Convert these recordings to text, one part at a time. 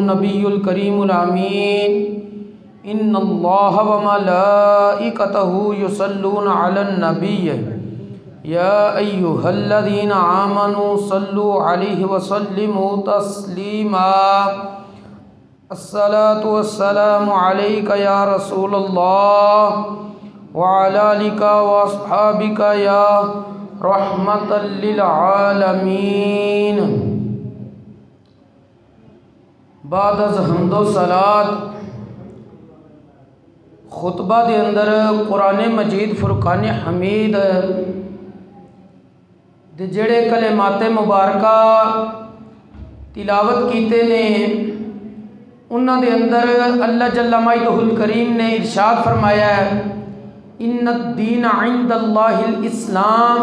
नबीयुल करीमुल आमीन इन्नल्लाह व मलाइकतहु युसल्लूना अलन नबिय्य या अय्युहल्लज़ीना आमनू सल्लु अलैहि व सल्लिमू तस्लीमा। अस्सलातु वस्सलामु अलैका या रसूलल्लाह व अला आलिका व अस्हाबिका या रहमतल लिल आलमीन। बाद अज़ हम्दो सलात खुतबा दे अंदर कुरान मजीद फुरकान हमीद दे जेड़े कलेमाते मुबारका तिलावत कीते ने उन्हां दे अंदर अल्लाह जल्ला मजदहुल करीम ने इरशाद फरमाया इन्नद दीन इंदल्लाहिल इस्लाम,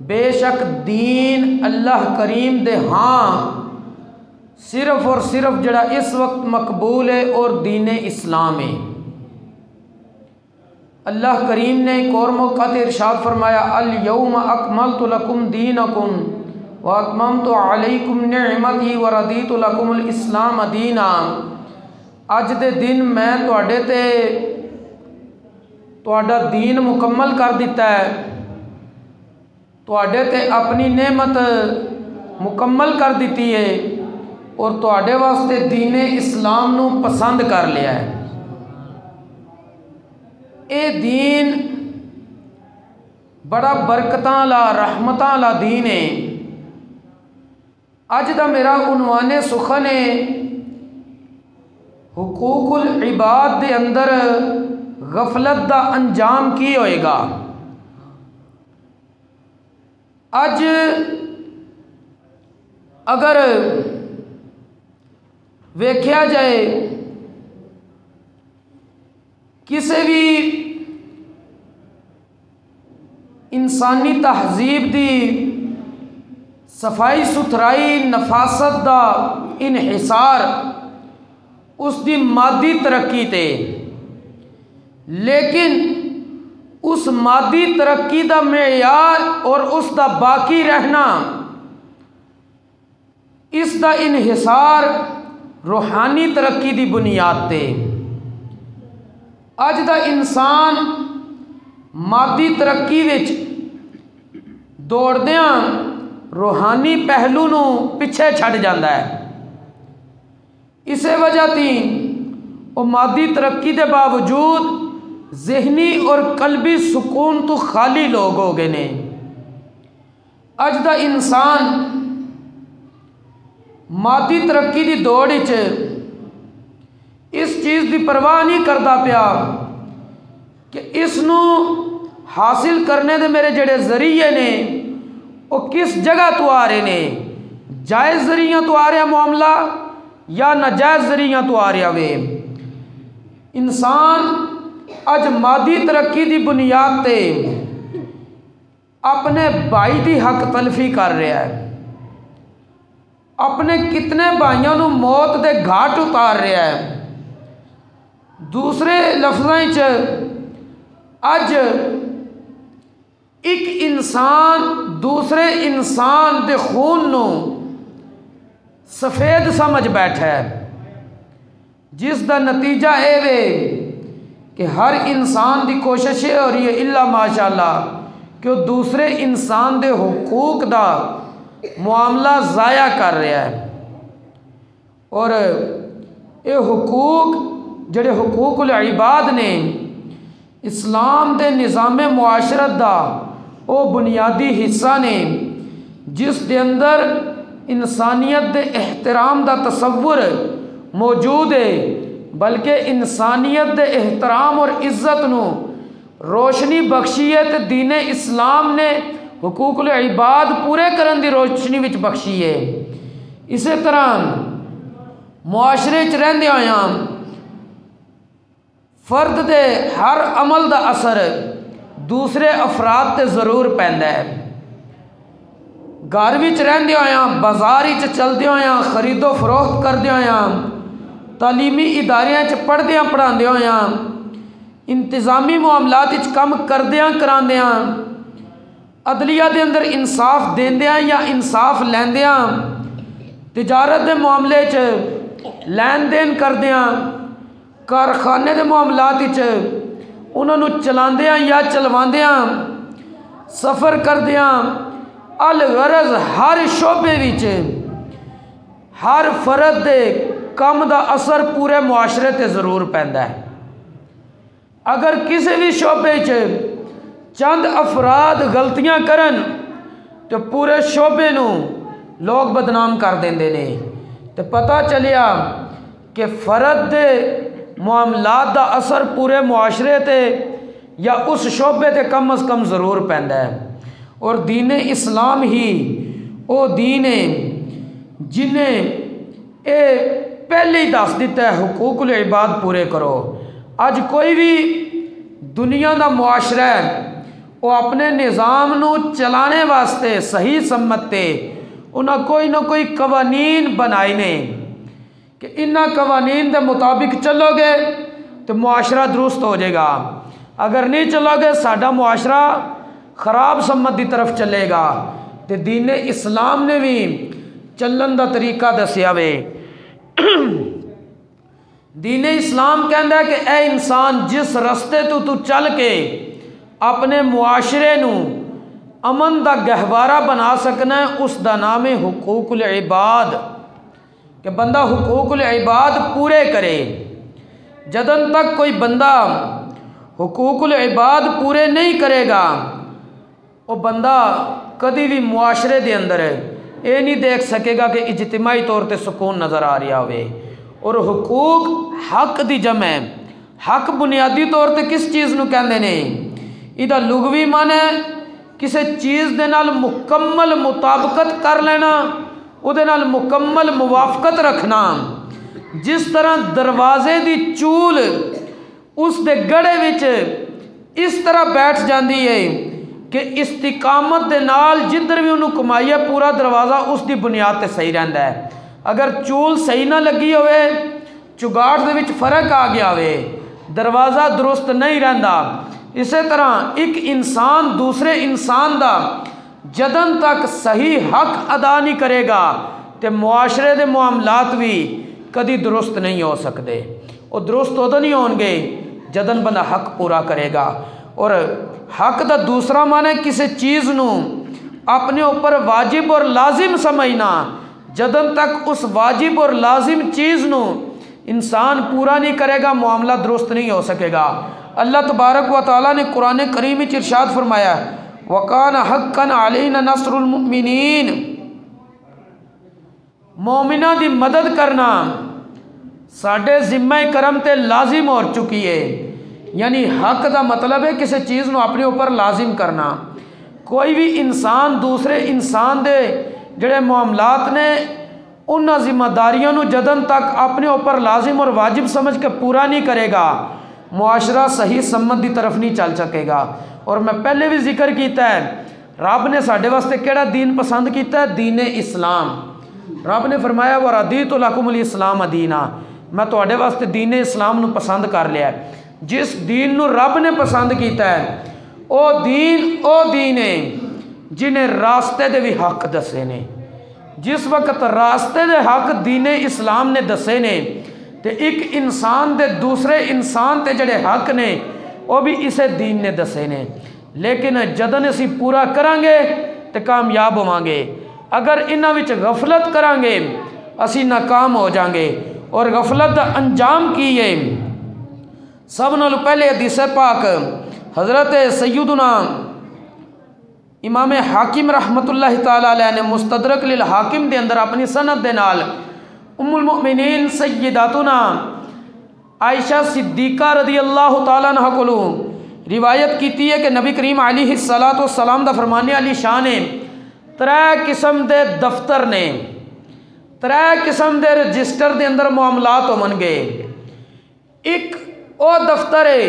बेशक दीन अल्लाह करीम दे हाँ सिर्फ और सिर्फ जड़ा इस वक्त मकबूल है और दीन इस्लाम है। अल्लाह करीम ने एक और मौका पर इरशाद फरमाया अल यौम अकमलतु लकुम दीनकुम व अतममतु अलैकुम निअमती व रदीतु लकुमुल इस्लाम दीना। अज दे दिन मैं तुहाडे ते तुहाडा दीन मुकम्मल कर दिता है, तुहाडे ते अपनी नेमत मुकम्मल कर दी है और तुहाडे वास्ते दीन इस्लाम नू पसंद कर लिया है। ये दीन बड़ा बरकतां ला रहमतां ला दीन है। अज दा मेरा उनवाने सुखन है हुकूकुल इबाद दे अंदर गफलत दा अंजाम की होएगा। अज अगर वेख्या जाए किसी भी इंसानी तहजीब दी सफाई सुथराई नफासत दा इनहिसार उसकी मादी तरक्की ते, लेकिन उस मादी तरक्की का मेयार और उसका बाकी रहना इसका इनहिसार रूहानी तरक्की की बुनियाद ते। अज दा इंसान मादी तरक्की विच दौड़दियां रूहानी पहलू नू पिछे छड़ जाता है। इस वजह थी वो मादी तरक्की के बावजूद जहनी और कल्बी सुकून तो खाली लोग हो गए ने। अज दा इंसान मादी तरक्की की दौड़ इस चीज़ की परवाह नहीं करता पिया कि इसनू हासिल करने दे मेरे जेड़े जरिए ने वो किस जगह तो आ रहे ने, जायज़ जरिया तो आ रहा मामला या नाजायज़ जरिया तो आ रहा वे। इंसान अज मादी तरक्की की बुनियाद पे अपने भाई की हक तलफी कर रहा है, अपने कितने भाइयों को मौत के घाट उतार रहा है। दूसरे लफ्ज़ों च अज एक इंसान दूसरे इंसान के खून को सफ़ेद समझ बैठा है, जिसका नतीजा ये वे कि हर इंसान की कोशिश ये हो रही है इल्ला माशाअल्लाह कि वो दूसरे इंसान के हुकूक का मामला ज़ाया कर रहा है। और ये हुकूक जड़े हुकूकुल इबाद ने इस्लाम के निज़ाम मुआशरत का वो बुनियादी हिस्सा ने, जिस दे अंदर इंसानियत के एहतराम का तसव्वुर मौजूद है, बल्कि इंसानियत के एहतराम और इज्जत नू रोशनी बख्शी है तो दीन इस्लाम ने हुकूकुल इबाद पूरे करन दी रोशनी विच बख्शी है। इस तरह मुआशरे च रहिंदे होया फर्द दे हर अमल दा असर दूसरे अफराद ते ज़रूर पैंदा है। घर विच रहिंदे होया, बाजार विच चलदे होया, खरीदो फरोख्त करदे होया, तालीमी इदारियां च पढ़दे पढ़ांदे होया, इंतज़ामी मामलात विच कम करदियां करांदियां, अदलिया दे अंदर इंसाफ देंदियां या इंसाफ लैंदियां, तिजारत दे मामले च लैन देन करदियां, कारखाने के मामलात उन्होंने चलांदियां या चलवांदियां, सफ़र करदियां, अल गरज हर शोबे विच हर फर्द दे कम दा असर पूरे मुआशरे ते ज़रूर पैंदा है। अगर किसी भी शोबे च चंद अफराद गलतियां करन तो पूरे शोबे नूं लोग बदनाम कर देंदे ने। तो पता चलिया कि फर्द दे मामलात दा असर पूरे मुआशरे ते या उस शोबे ते कम अज़ कम ज़रूर पैंदा है। और दीन इस्लाम ही वो दीन है जिन्हें ये पहले ही दस दिता है हुकूकुल इबाद पूरे करो। अज कोई भी दुनिया का मुआशरा है वो अपने निज़ाम नू चलाने वास्ते सही सम्मते उन्हें कोई ना कोई कवानीन बनाए ने कि इन्ह कवानीन के मुताबिक चलोगे तो मुआशरा दुरुस्त हो जाएगा, अगर नहीं चलोगे साडा मुआशरा ख़राब सम्मत की तरफ चलेगा। तो दीन इस्लाम ने भी चलन का तरीका दसिया वे। दीन इस्लाम कहता है कि ए इंसान जिस रस्ते तू चल के अपने मुआशरे नू अमन का गहवारा बना सकना है उसका नाम है हुकूकुल इबाद, कि बंदा हुकूकुल इबाद पूरे करे। जदन तक कोई बंदा हुकूकुल इबाद पूरे नहीं करेगा वो बंदा कभी भी मुआशरे के अंदर ये नहीं देख सकेगा कि इज्तिमाई तौर पर सुकून नज़र आ रहा हो। और हुकूक हक की जमा है। हक बुनियादी तौर पर किस चीज़ नूं कहंदे ने? इहदा लुगवी मन है किसी चीज़ दे नाल मुकम्मल मुताबकत कर लेना, उहदे नाल मुकम्मल मुवाफकत रखना। जिस तरह दरवाजे की चूल उस दे गड़े विच इस तरह बैठ जाती है कि इस्तिकामत दे नाल जिधर भी उन्होंने कमाई है पूरा दरवाज़ा उसकी बुनियाद ते सही रहता है। अगर चूल सही ना लगी होवे, चुगाड़ दे विच फर्क आ गया होवे, दरवाज़ा दुरुस्त नहीं रहता। इस तरह एक इंसान दूसरे इंसान का जदन तक सही हक अदा नहीं करेगा तो मुआशरे के मामलात भी कभी दुरुस्त नहीं हो सकते। वो दुरुस्त उदों नहीं होंगे जदन बंदा हक पूरा करेगा। और हक का दूसरा मान है किसी चीज़ नूं अपने ऊपर वाजिब और लाजिम समझना। जदन तक उस वाजिब और लाजिम चीज़ नूं इंसान पूरा नहीं करेगा मामला दुरुस्त नहीं हो सकेगा। अल्लाह तबारक व तआला ने कुरान करीम में इरशाद फरमाया वकान हक्कन अलैना नस्रुल मुमिनीन, मोमिना की मदद करना साढ़े जिम्मे करम ते लाजिम हो चुकी है। यानी हक का मतलब है किसी चीज़ को अपने ऊपर लाजिम करना। कोई भी इंसान दूसरे इंसान दे जड़े मामलात ने उन्होंने जिम्मेदारियों को जदन तक अपने ऊपर लाजिम और वाजिब समझ के पूरा नहीं करेगा मुआशरा सही सम्मत की तरफ नहीं चल सकेगा। और मैं पहले भी जिक्र किया है रब ने साढ़े वास्ते केड़ा दीन पसंद किया है? दीन इस्लाम। रब ने फरमाया व रदीतु लकुमुल इस्लाम दीना, मैं तुहाडे वास्ते दीन इस्लाम नूं पसंद कर लिया। जिस दीन नूं रब ने पसंद किया है ओ दीन है जिन्हें रास्ते दे भी हक दसे ने। जिस वक्त रास्ते दे हक दीन इस्लाम ने दसे ने तो एक इंसान दे दूसरे इंसान ते जड़े हक ने वो भी इसे दीन ने दसे ने। लेकिन जदन असी पूरा करांगे तो कामयाब होवांगे, अगर इन्हां विच गफलत करांगे असी नाकाम हो जाएंगे। और गफलत का अंजाम की है? सब नालों पहले हदीस पाक हज़रत सैयदना इमाम हाकिम रहमतुल्लाह ताला अलैह ने मुस्तदरक लिल हाकिम के अंदर अपनी सनद दे नाल उम्मुल मुमिनीन सय्यदातुना आयशा सिद्दीका रदी अल्लाह ताला अन्हा कोलों रिवायत की है कि नबी करीम अलैहिस्सलाम दा फरमाने वाली शान है, त्रै किस्म के दफ्तर ने, त्रै किस्म के रजिस्टर के अंदर मामलात होवणगे। एक वो दफ्तर है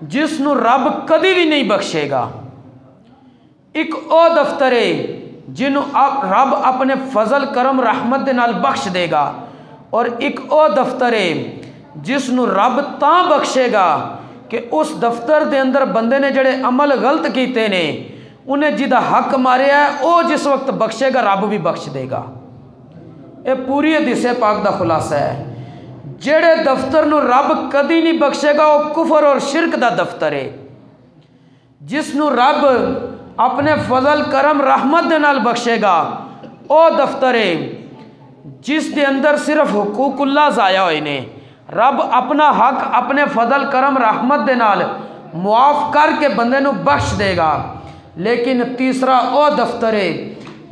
जिसनों रब कभी भी नहीं बख्शेगा, एक वो दफ्तर है जिन्हों रब अपने फजल करम रहमत के नाल बख्श देगा, और एक वो दफ्तर है जिसनों रब तां बख्शेगा कि उस दफ्तर के अंदर बंदे ने जड़े अमल गलत किए ने, उन्हें जिदा हक मारिया है वो जिस वक्त बख्शेगा रब भी बख्श देगा। ये पूरी हदीस पाक का खुलासा है। जेड़े दफ्तर नूं रब कदी नहीं बख्शेगा वो कुफर और शिरक का दफ्तर है। जिसनों रब अपने फजल करम रहमत दे नाल बख्शेगा वो दफ्तर है जिस दे अंदर सिर्फ हुकूकुल्लाह ज़ाया होए ने। रब अपना हक अपने फजल करम रहमत दे नाल मुआफ़ करके बंदे नूं बख्श देगा। लेकिन तीसरा वो दफ्तर है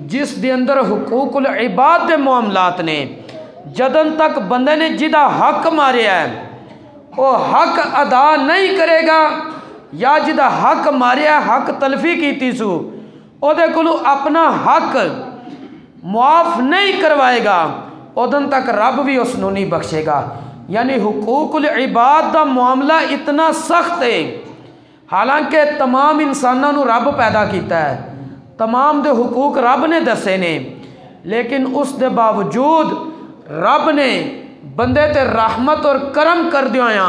जिस दे अंदर हुकूकुल इबाद दे मामलात ने। जदन तक बंदे ने जिदा हक मारिया है वो हक अदा नहीं करेगा, या जिदा हक मारिया हक तलफी की सू ओदे कोलों अपना हक मुआफ़ नहीं करवाएगा, उदन तक रब भी उसनों नहीं बख्शेगा। यानी हुकूकुल इबाद का मामला इतना सख्त है। हालांकि तमाम इंसानों को रब पैदा किया है, तमाम दे हुकूक रब ने दसे ने, लेकिन उस दे बावजूद रब ने बंदे ते रहमत और करम कर दिया,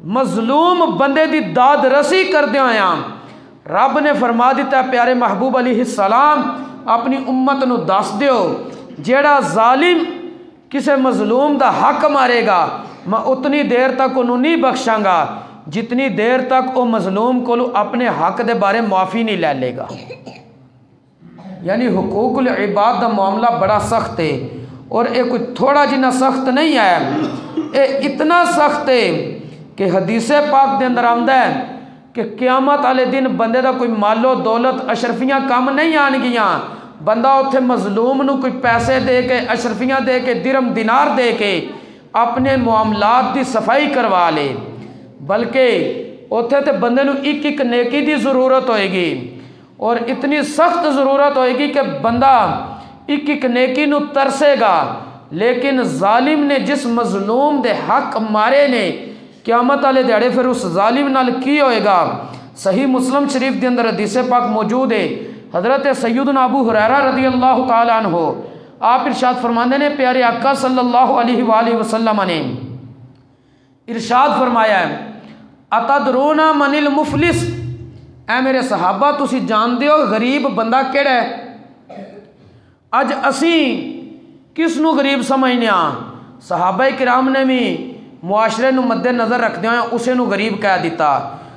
मजलूम बंदे की दाद रसी कर दिया। रब ने फरमा दिता प्यारे महबूब अलैहिस्सलाम अपनी उम्मत नू दस दियो, जेड़ा जालिम किसी मजलूम का हक मारेगा मैं उतनी देर तक उन्होंने नहीं बख्शांगा जितनी देर तक वो मजलूम को अपने हक के बारे माफ़ी नहीं ले लेगा। यानी हुकूकुल इबाद का मामला बड़ा सख्त है, और ये कोई थोड़ा जिना सख्त नहीं है, ये इतना सख्त है कि हदीस पाक के अंदर आंदा है कि क़यामत वाले दिन बंदे का कोई मालो दौलत अशरफियाँ कम नहीं आनगियाँ। बंदा उत्थे मजलूम नू कोई पैसे दे के अशरफियाँ दे के दिरम दिनार दे के अपने मामलात की सफाई करवा ले, बल्कि उत्थे तो बंदे नू एक एक नेकी की ज़रूरत होएगी, और इतनी सख्त ज़रूरत होएगी कि बंदा एक एक नेकी नू तरसेगा। लेकिन जालिम ने जिस मजलूम दे हक मारे ने, क़यामत वाले दिहाड़े फिर उस जालिम नाल की होएगा। सही मुस्लिम शरीफ के अंदर हदीस पाक मौजूद है। हज़रत सैयदना अबू हुरैरा रज़ी अल्लाह तआला अन्हु आप इरशाद फरमाते ने, प्यारे आका सल्लल्लाहु अलैहि वसल्लम ने इरशाद फरमाया है, अतदरूना मनिल मुफलिस, ऐ मेरे सहाबा तुसी जानते हो गरीब बंदा केड़ा है। अज असी किस नू गरीब समझने हाँ। सहाबा किराम ने भी मुआशरे नू मद्दे नज़र रखते हुए उसे नू गरीब कह दिता।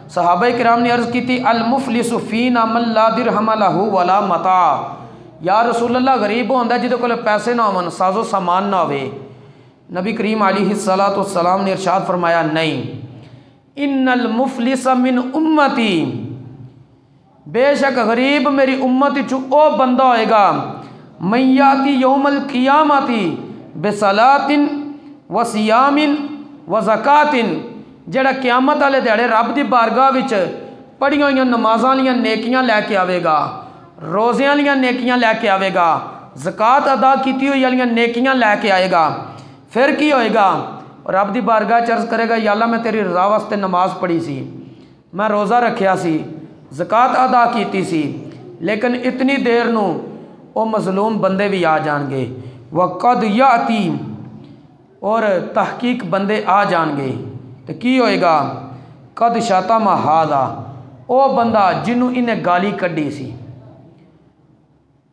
सहाबा किराम ने अर्ज़ की थी अल मुफलिसु फीना मन ला दिरहम लहू वला मता, या रसूलल्लाह गरीब होंदा जिहदे कोल पैसे ना होवन, साजो सामान ना होवे। नबी करीम अलैहिस्सलाम ने इरशाद फरमाया नहीं, इन्नल मुफलिस मिन उम्मती, बेशक गरीब मेरी उम्मत चु ओ बंदा होएगा मैयाती यौमल क़ियामती बेसलातिन व सियामिन व ज़कातिन, जेड़ा क़यामत वाले दिहाड़े रब की बारगाह विच पढ़ियां हुई नमाज़ां वालियां नेकियां लैके आवेगा, रोज़ियां वालियां नेकियां लैके आवेगा, ज़कात अदा की हुई वालियां नेकियां लैके आएगा। फिर की होएगा, रब की बारगाह च अर्ज़ करेगा, या अल्लाह मैं तेरी रज़ा वास्ते नमाज पढ़ी सी, मैं रोज़ा रखिया सी, ज़कात अदा की सी, लेकिन इतनी देर नूं वो मजलूम बंदे भी आ जाएंगे। वक़द याती, और तहकीक बंदे आ जाएंगे। तो की होएगा, कद शाता महादा, वो बंदा जिन्हों इन्हें गाली कढ़ी सी,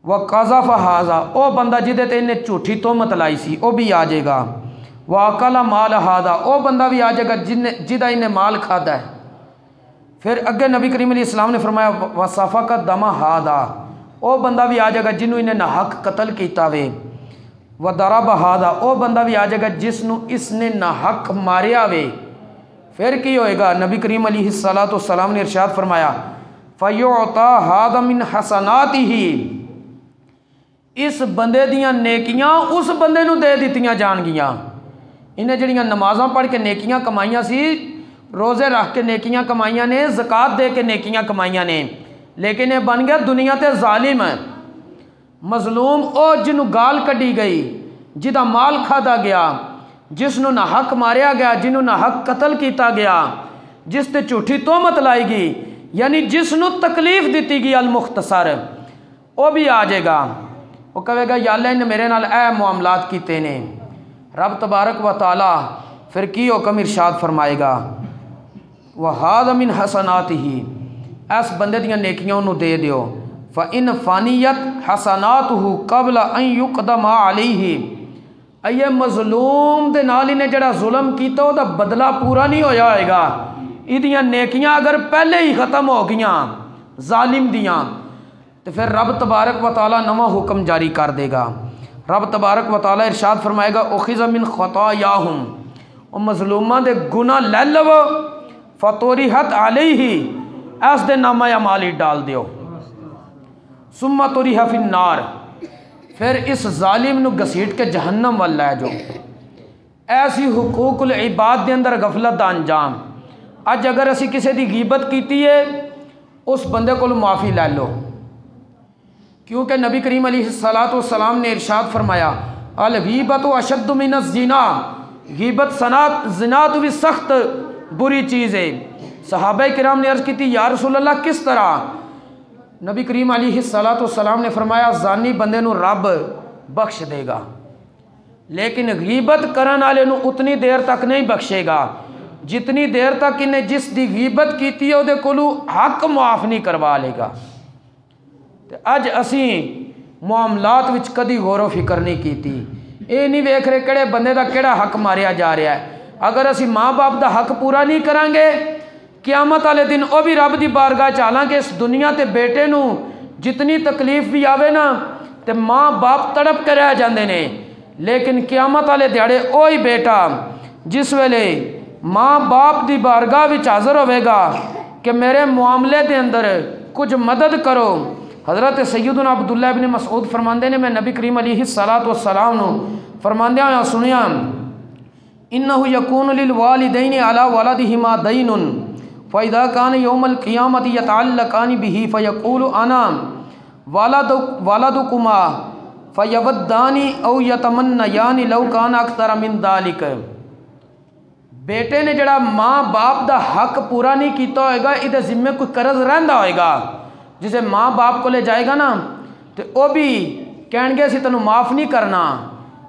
व कज़फ़ हाजा, वो बंदा जिदे ते इन्हें झूठी तोहमत लाई सी, वो भी आ जाएगा। व अकला माल हादा, वो बंदा भी आ जाएगा जिदा इन्हें माल खादा है। फिर अगे नबी करीम अलैहिस्सलाम ने फरमाया वसाफ़ा का दमा हादा, वो बंदा भी आ जाएगा जिन्हों इन्हें ना हक कतल किया वे। व दरब हादा, वो बंदा भी आ जाएगा जिसनों इसने ना हक मारिया वे। फिर की होएगा, नबी करीम अलैहिस्सलाम ने इरशाद फरमाया फ़युअता हादा मिन हसनातिही, इस बंदे दियां नेकियां उस बंदे नूं दे दित्तियां जाणगियां। इन्हें जड़ियां नमाज़ां पढ़ के नेकियां कमाइयां सी, रोज़े रख के नेकियां कमाइयां ने, ज़कात दे के नेकियां कमाइयां ने, लेकिन ये बन गया दुनिया ते जालिम है। मजलूम ओ जिन्हों गाल कढ़ी गई, जिदा माल खादा गया, जिसनों ना हक मारिया गया, जिन्हों ना हक कतल किया गया, जिस ते झूठी तोहमत लाई गई, यानी जिसनों तकलीफ दी गई अल मुख्तसर, वह भी आ जाएगा। वो कहेगा या अल्लाह ने मेरे नाल ऐ मामलात कीते ने। रब तबारक व तआला फिर की हुक्म इरशाद फरमाएगा, वह हाद मिन हसनात ही, इस बंदे दियां नेकियां उन्होंने दे दियो। फ इन फ़ानियत हसनातहु कबल अन युक़दम अलैहि, ये मजलूम दे नाल इन्हें जड़ा जुल्म किया उसका बदला पूरा नहीं होया होएगा। इदियां नेकियां अगर पहले ही ख़त्म हो गई जालिम दियां, तो फिर रब तबारक व तआला नवा हुक्म जारी कर देगा। रब तबारक व तआला इरशाद फरमाएगा, उखिज़ मिन ख़तायाहुम, और मजलूमां दे गुनाह ले लवो, फतोरिहत अलैहि, ऐस दे नामा अमाल ही डाल दियो। सुम्मा तुरिहा फिन नार, फिर इस जालिम नू घसीट के जहन्नम वाल लै जाओ। ऐसी हुकूकुल इबाद दे अंदर गफलत दा अंजाम। अज अगर असी किसी की गीबत की है, उस बंदे को माफ़ी लै लो, क्योंकि नबी करीम अलैहिस्सलातु वस्सलाम ने इरशाद फरमाया, अल गीबत अशद्दु मिनज़ ज़िना, गीबत सनात ज़िना तो भी सख्त बुरी चीज़ है। सहाबा किराम ने अर्ज़ की थी, या रसूल अल्लाह किस तरह? नबी करीम अलैहिस्सलातु वस्सलाम ने फरमाया, जानी बंदे नू रब बख्श देगा, लेकिन गीबत करन वाले नू उतनी देर तक नहीं बख्शेगा जितनी देर तक इन्हें जिस दी गीबत की है उहदे कोलों हक मुआफ़ नहीं करवा लेगा। तो अज असी मामलात विच कदी गौरो फिक्र नहीं की, ये नहीं वेख रहे किहड़े बंदे दा किहड़ा हक मारिया जा रहा है। अगर असी माँ बाप दा हक पूरा नहीं करांगे, क़यामत वाले दिन वह भी रब की बारगाह च, हालांकि इस दुनिया ते बेटे नू जितनी तकलीफ भी आवे ना, तो माँ बाप तड़प के रह जाते ने, लेकिन क़यामत वाले दिहाड़े वही बेटा जिस वेले माँ बाप की बारगाह विच हाज़र होवेगा कि मेरे मामले के अंदर कुछ मदद करो। हज़रत सैयदना अब्दुल्लाह इब्न मसऊद फरमाते ने, मैं नबी करीम अलैहिस्सलातु वस्सलाम नू फरमांदे होया सुनिया, इन्नहु यकूनु लिल वालिदैनि अला वलदिहिमा दैनुन फ़इज़ा कान यौमल क़ियामति यतअल्लक़ानि बिही फ़यक़ूलु अना वलदुकुमा फ़यवद्दानि औ यतमन्नयानि लौ कान अक्सर मिन ज़ालिक। बेटे ने जड़ा माँ बाप का हक पूरा नहीं किया होएगा, इहदे जिम्मे कोई कर्ज रहिंदा होएगा, जिसे माँ बाप को ले जाएगा ना, तो वह भी कहेंगे असीं तैनूं माफ़ नहीं करना।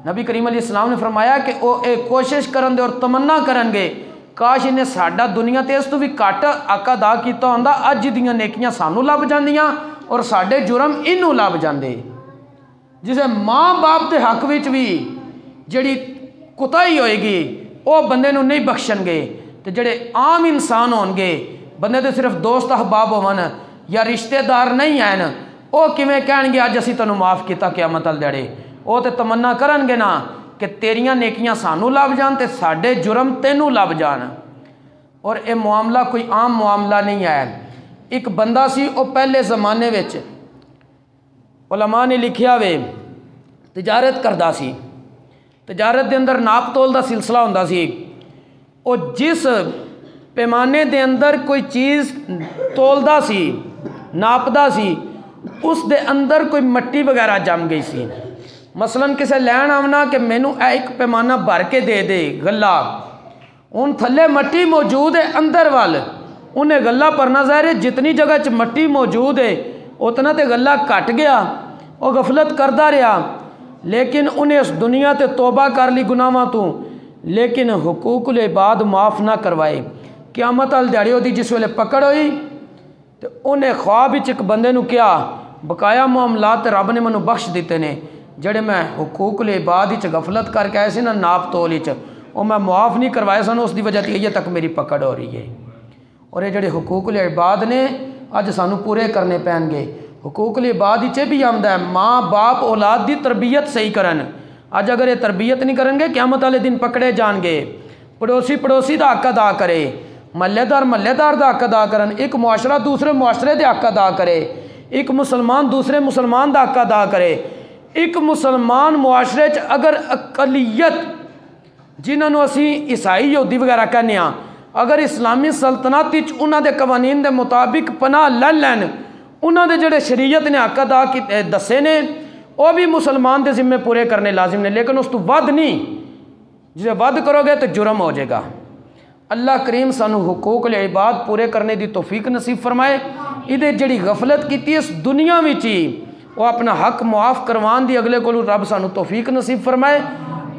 नबी करीम अलैहिस्सलाम ने फरमाया कि वह एक कोशिश करन दे और तमन्ना करनगे, काश इन्हें साडा दुनिया ते इस तो भी घट हक अदा किया होंदा, अज दियां नेकियां सानू लभ जांदियां और साडे जुर्म इनू लभ जांदे। जिसे माँ बाप के हक विच भी जिहड़ी कुताही होएगी वह बंदे नूं नहीं बख्शणगे, तो जिहड़े आम इंसान होणगे, बंदे दे सिर्फ दोस्त अहबाब होवन या रिश्तेदार नहीं हैं, वह किवें कहणगे अज असीं तैनूं माफ़ किया क़यामत वाले दिहाड़े? वो तो तमन्ना करनगे ना कि तेरियां नेकियां सानू लभ जान ते साडे जुर्म तैनूं लभ जान। और यह मामला कोई आम मामला नहीं है। एक बंदा सी, वो पहले ज़माने विच उलमा ने लिखिया वे तजारत करदा सी, तजारत के अंदर नाप तोल का सिलसिला होंदा सी। वो जिस पैमाने के अंदर कोई चीज़ तोलदा सी, नापदा सी, उस दे अंदर कोई मट्टी वगैरह जम गई सी। मसलन किसे लैन आवना कि मैनू एक पैमाना भर के दे दे गला, उन थले मट्टी मौजूद है, अंदर वाल उन्हें गला भरना, ज़ाहिर है जितनी जगह च मट्टी मौजूद है उतना तो गला घट गया, वो गफलत करता रहा, लेकिन उन्हें इस दुनिया ते तौबा कर ली गुनाहां तो, लेकिन हुकूकुल इबाद माफ़ ना करवाए। क़यामत वाले दिहाड़े उहदी जिस वेले पकड़ हुई तो उन्हें ख्वाब विच एक बंदे नूं कहा, बकाया मामलात रब ने मैनूं बख्श दिते ने, जड़े मैं हुकूकुल इबाद विच गफलत करके आए सी ना, नाप तोल विच वो मैं मुआफ़ नहीं करवाए सन, उसकी वजह से अजे तक मेरी पकड़ हो रही है। और ये जड़े हुकूकुल इबाद ने अज सानू पूरे करने पैणगे। हुकूकुल इबाद विच भी आंदा है माँ बाप औलाद की तरबियत सही करन। अज अगर ये तरबियत नहीं करेंगे क़यामत वाले दिन पकड़े जाएंगे। पड़ोसी पड़ोसी का हक अदा करे, महल्लेदार महल्लेदार का हक अदा करन, एक मुआशरा दूसरे मुआशरे का हक अदा करे, एक मुसलमान दूसरे मुसलमान का हक अदा करे। एक मुसलमान मुआशरे च अगर अकलीयत जिन्होंने असी ईसाई यहूदी वगैरह कहने, अगर इस्लामी सल्तनत उन्होंने कवानीन के मुताबिक पनाह ले लैन, उन्होंने जोड़े शरीयत ने हक अदा दसे ने वह भी मुसलमान के जिम्मे पूरे करने लाजिम ने, लेकिन उस तो वध नहीं। जिसे वध करोगे तो जुर्म हो जाएगा। अल्लाह करीम सानू हुकूक इबाद पूरे करने की तौफीक नसीब फरमाए। इहदे जिहड़ी गफलत की इस दुनिया में ही वो अपना हक मुआफ करवान दी अगले को रब सानू तौफीक नसीब फरमाए।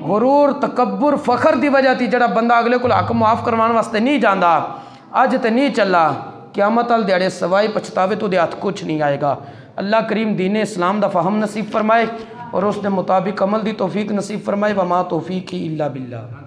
गुरूर तकब्बुर फखर की वजह थी जड़ा बंदा अगले को हक मुआफ करवाने वास्ते नहीं जाता, अज तो नहीं चला, क़यामत वाले दिहाड़े सवाई पछतावे तो हाथ कुछ नहीं आएगा। अल्लाह करीम दीन इस्लाम दा फहम नसीब फरमाए और उसके मुताबिक अमल की तौफीक नसीब फरमाए। वमा तौफीक इल्ला बिल्लाह।